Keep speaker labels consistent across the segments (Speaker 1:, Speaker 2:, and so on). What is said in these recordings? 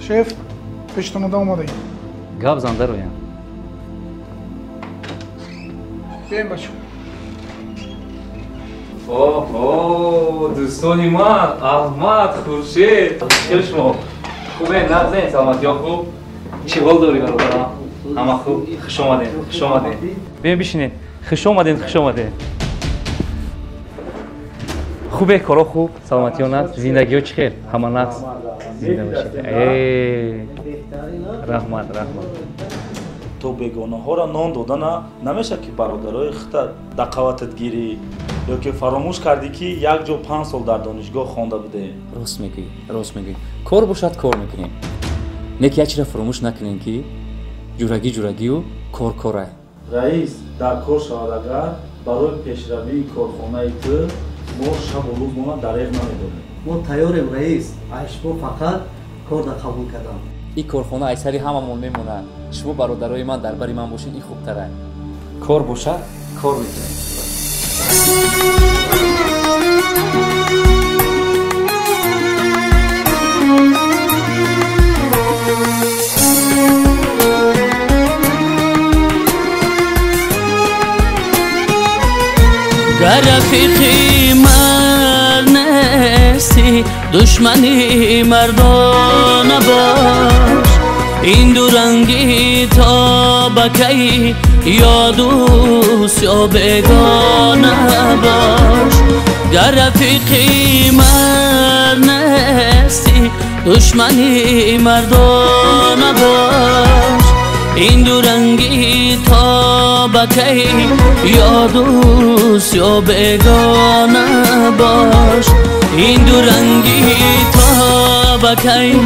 Speaker 1: شف پیشتون اومده
Speaker 2: گاب زنده رویم
Speaker 1: بیاین بچه
Speaker 2: اوه دوستانی من احمد خورشید خیلی شما خوبه نبزین سلامتی ها خوب چی حال داری برادرم همه خوب خوش آمدین خوش آمدین بیاین بشینین خوش آمدین خوش آمدین خوبه کارا خوب سلامتی ها نست زندگی ها چی خیر همه نست زنده باشید رحمت
Speaker 3: تو бегонаҳоро нон додана намешад ки бародарои хита дақаватат гирӣ ё ки фаромӯш кардӣ ки як ҷо 5 сол дар донишгоҳ хонда будем.
Speaker 2: راست میگی کار باشد کار میکنیم نیکی اچی را فراموش نکنین که جورگی و کار
Speaker 3: раис дар кор шавад агар барои пешравии корхонаи ту мо шабу рӯз мона дареғ намедодем.
Speaker 4: мо тайёрем раис шумо фақат корда қабул кардам.
Speaker 2: این کارخانه ایسری هممون میمونه شما برادرای من در بری من باشین این خوبتره کار باشه کار میکنیم
Speaker 5: گر رفیقی من نیستی دشمنی مردانه باش این دو رنگی تا بکی یا دوست یا بیگانه باش گر رفیقی من نیستی دشمنی مردانه باش این دو رنگی تا بکی یا دوست یا بیگانه باش این دو رنگی تا بکی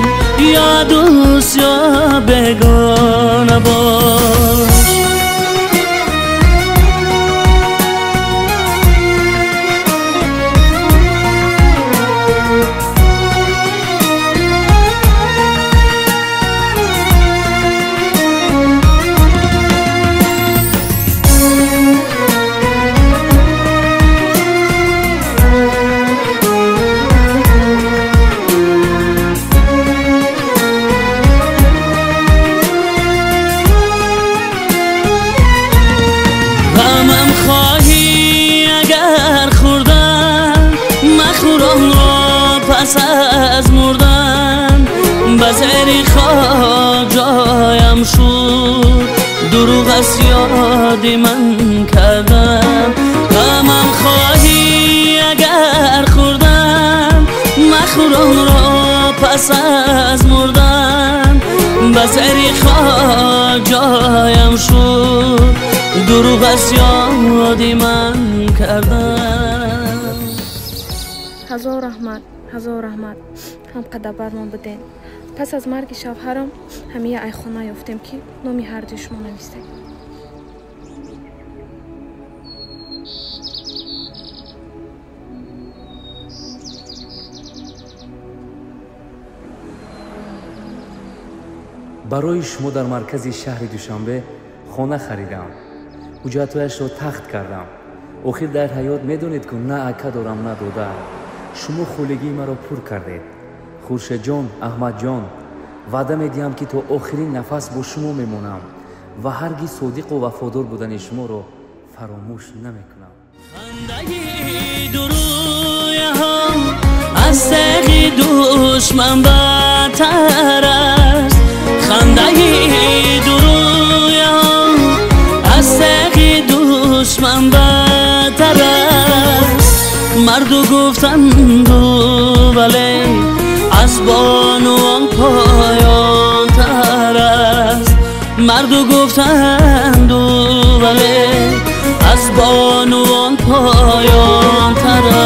Speaker 5: یا دوست یا بیگانه باش از مردن بزری خواه جایم شد دروغ از یاد من کردن غمم خواهی اگر خوردم مخوران را پس از مردن بزری خواه جایم شد دروغ از یاد من کردن
Speaker 6: ҳазор раҳмат ҳам қадабармон будем пас аз марги шавҳарам ҳамия айхона ёфтем ки номи ҳарду шумо навистем
Speaker 2: барои шумо дар маркази шаҳри душанбе хона харидам ҳуҷҷатҳояшро тахт кардам охир дар ҳаёт медонед ки на ака дорам на дода шумо холигии маро пур кардед хуршедҷон аҳмадҷон ваъда медиҳам ки то охирин нафас бо шумо мемонам ва ҳаргиз содиқу вафодор будани шуморо фаромӯш намекунам
Speaker 5: خنده درویها از تیغ دشمن بدتر است خنده درویها از تیغ دشمن بدتر است مردو گفتند ولی از بانوان پایان تر است مردو گفتند ولی از بانوان پایان تر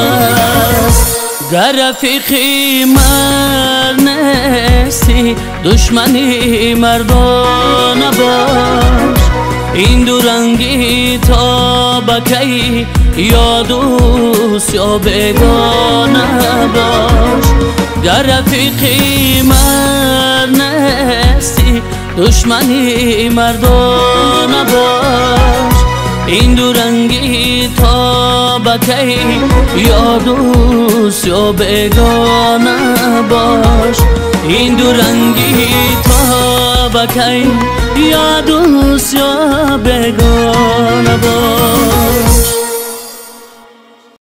Speaker 5: است گر رفیقی من نیستی دشمنی مردانه باش این دو رنگی تا بکی یا دوست یا بیگانه باش گر رفیقی من نیستی دشمنی مردانه باش این دو رنگی تا بکی یا دوست یا بیگانه باش این دو رنگی تا بکی یا دوست یا بگانه